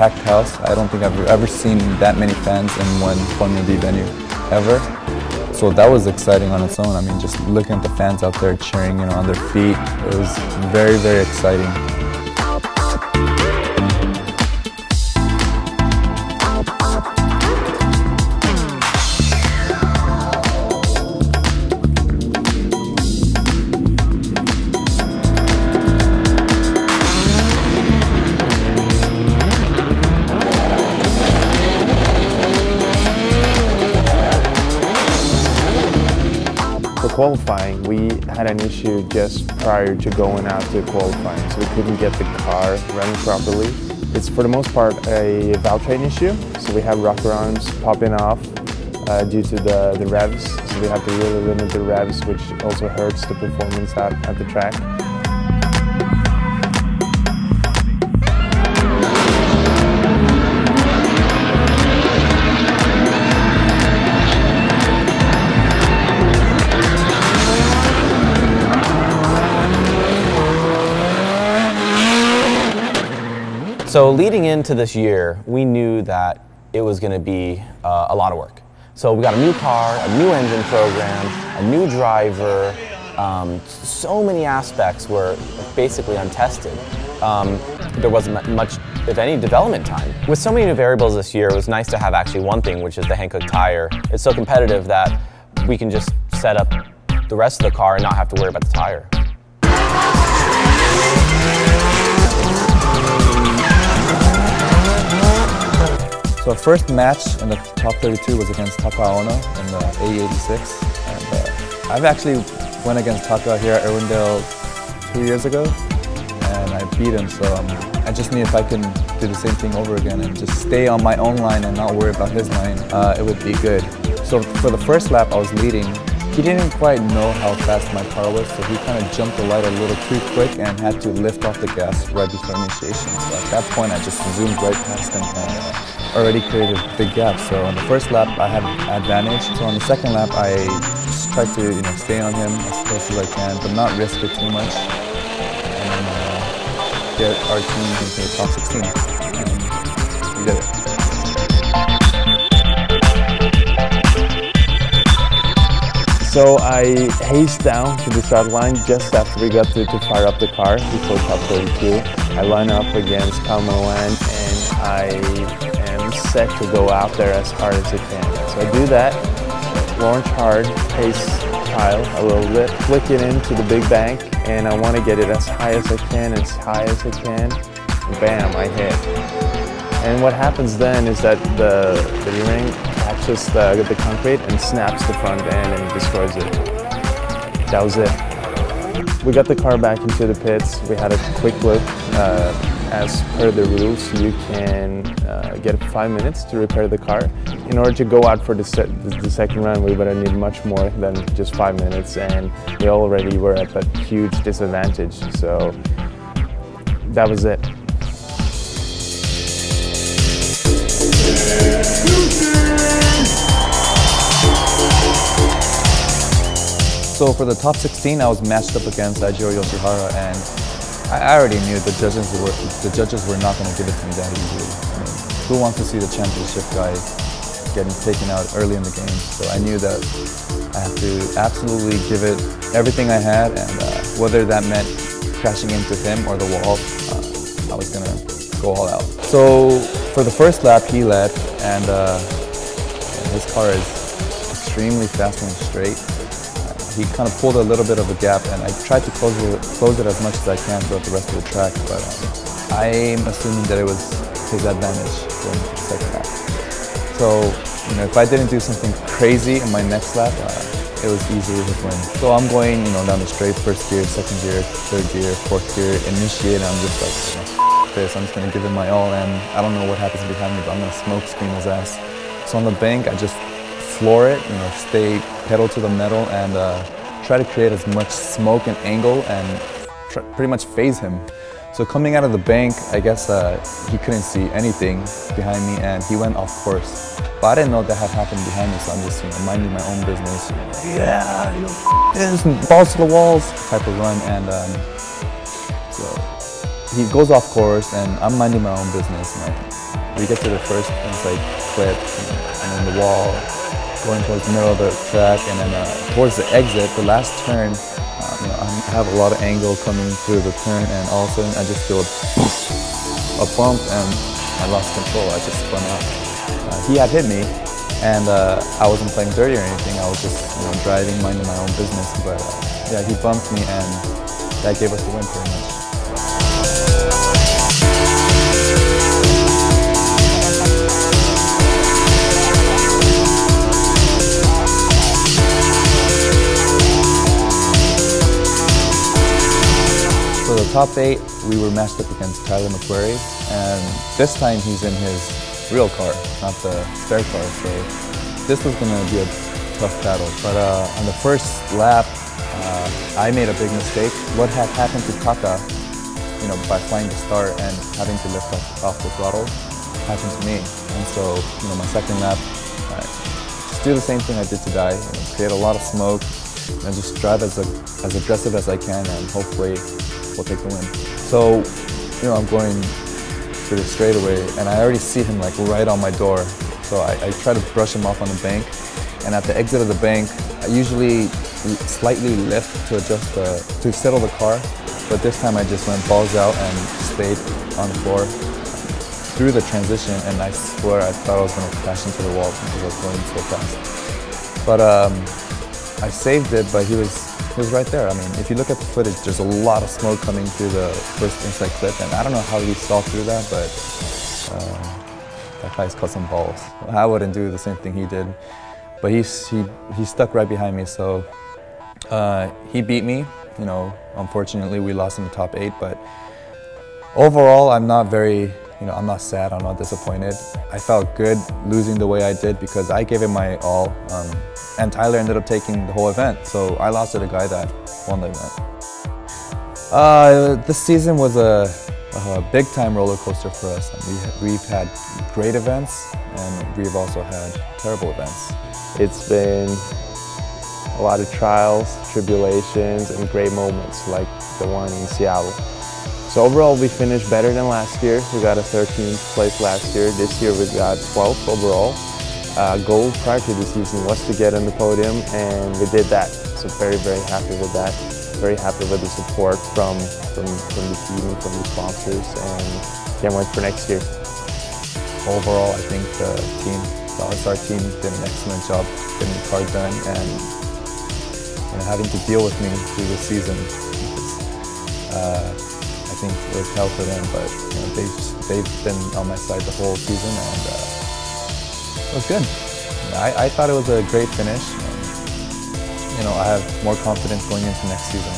packed house. I don't think I've ever seen that many fans in one Formula D venue, ever. So that was exciting on its own. I mean, just looking at the fans out there cheering, on their feet, it was very, very exciting. For qualifying, we had an issue just prior to going out to qualifying, so we couldn't get the car running properly. It's for the most part a valve train issue, so we have rocker arms popping off due to the revs, so we have to really limit the revs, which also hurts the performance at the track. So leading into this year, we knew that it was going to be a lot of work. So we got a new car, a new engine program, a new driver. So many aspects were basically untested. There wasn't much, if any, development time. With so many new variables this year, it was nice to have actually one thing, which is the Hankook tire. It's so competitive that we can just set up the rest of the car and not have to worry about the tire. So our first match in the top 32 was against Taka Ono in the A86. And I've actually went against Taka here at Irwindale 2 years ago, and I beat him. So I just need if I can do the same thing over again and just stay on my own line and not worry about his line, it would be good. So for the first lap I was leading. He didn't quite know how fast my car was, so he kind of jumped the light a little too quick and had to lift off the gas right before initiation. So at that point I just zoomed right past him and already created a big gap. So on the first lap I had advantage. So on the second lap I just tried to stay on him as close as I can, but not risk it too much, and then get our team into the top 16. And we did it. So I hazed down to the start line just after we got to fire up the car before top 32. I line up against Kalmoan and I am set to go out there as hard as I can. So I do that, launch hard, pace Kyle a little bit, flick it into the big bank, and I want to get it as high as I can, as high as I can. Bam, I hit. And what happens then is that the ring catches the concrete and snaps the front end and destroys it. That was it. We got the car back into the pits. We had a quick look. As per the rules, you can get 5 minutes to repair the car. In order to go out for the second run, we would have needed much more than just 5 minutes, and we already were at a huge disadvantage. So that was it. So for the top 16, I was matched up against Ajiro Yoshihara, and I already knew the judges were not going to give it to me that easily. I mean, who wants to see the championship guy getting taken out early in the game? So I knew that I had to absolutely give it everything I had, and whether that meant crashing into him or the wall, I was going to go all out. So for the first lap, he led, and his car is extremely fast and straight. He kind of pulled a little bit of a gap, and I tried to close it as much as I can throughout the rest of the track, but I'm assuming that it was his advantage going into the second lap. So, if I didn't do something crazy in my next lap, it was easily his win. So I'm going, down the straight, first gear, second gear, third gear, fourth gear, initiate, and I'm just like, this, I'm just going to give it my all, and I don't know what happens behind me, but I'm going to smoke screen his ass. So on the bank, I just floor it, stay pedal to the metal, and try to create as much smoke and angle and pretty much phase him. So coming out of the bank, I guess he couldn't see anything behind me, and he went off course. But I didn't know that had happened behind me, so I'm just minding my own business. Yeah, balls to the walls type of run, and so he goes off course, and I'm minding my own business. We get to the first inside clip, and then the wall, going towards the middle of the track, and then towards the exit, the last turn. I have a lot of angle coming through the turn, and all of a sudden I just feel a bump, and I lost control. I just spun out. He had hit me, and I wasn't playing dirty or anything. I was just driving, minding my own business. But yeah, he bumped me, and that gave us the win pretty much. So the top 8, we were matched up against Tyler McQuarrie, and this time he's in his real car, not the spare car, so this was going to be a tough battle. But on the first lap, I made a big mistake. What had happened to Taka, by flying the start and having to lift off the throttle, happened to me. And so, my second lap, just do the same thing I did to Dai, create a lot of smoke, and just drive as aggressive as I can, and hopefully we'll take the win. So, I'm going to the straightaway, and I already see him like right on my door. So I try to brush him off on the bank, and at the exit of the bank, I usually slightly lift to to settle the car, but this time I just went balls out and stayed on the floor through the transition, and I swear I thought I was going to crash into the wall because I was going so fast. But I saved it, but he was right there. I mean, if you look at the footage, there's a lot of smoke coming through the first inside clip, and I don't know how he saw through that, but that guy's cut some balls. I wouldn't do the same thing he did, but he stuck right behind me, so he beat me. Unfortunately, we lost in the top 8, but overall, I'm not very, I'm not sad, I'm not disappointed. I felt good losing the way I did because I gave it my all. And Tyler ended up taking the whole event, so I lost to the guy that won the event. This season was a big-time roller coaster for us. We've had great events, and we've also had terrible events. It's been a lot of trials, tribulations, and great moments like the one in Seattle. So overall, we finished better than last year. We got a 13th place last year. This year we got 12th overall. Goal prior to the season was to get on the podium, and we did that. So very, very happy with that. Very happy with the support from the team and from the sponsors, and can't wait for next year. Overall, I think the All-Star team did an excellent job getting the car done, and having to deal with me through the season. I think it was hell for them, but they've been on my side the whole season, and it was good. I thought it was a great finish. I have more confidence going into next season.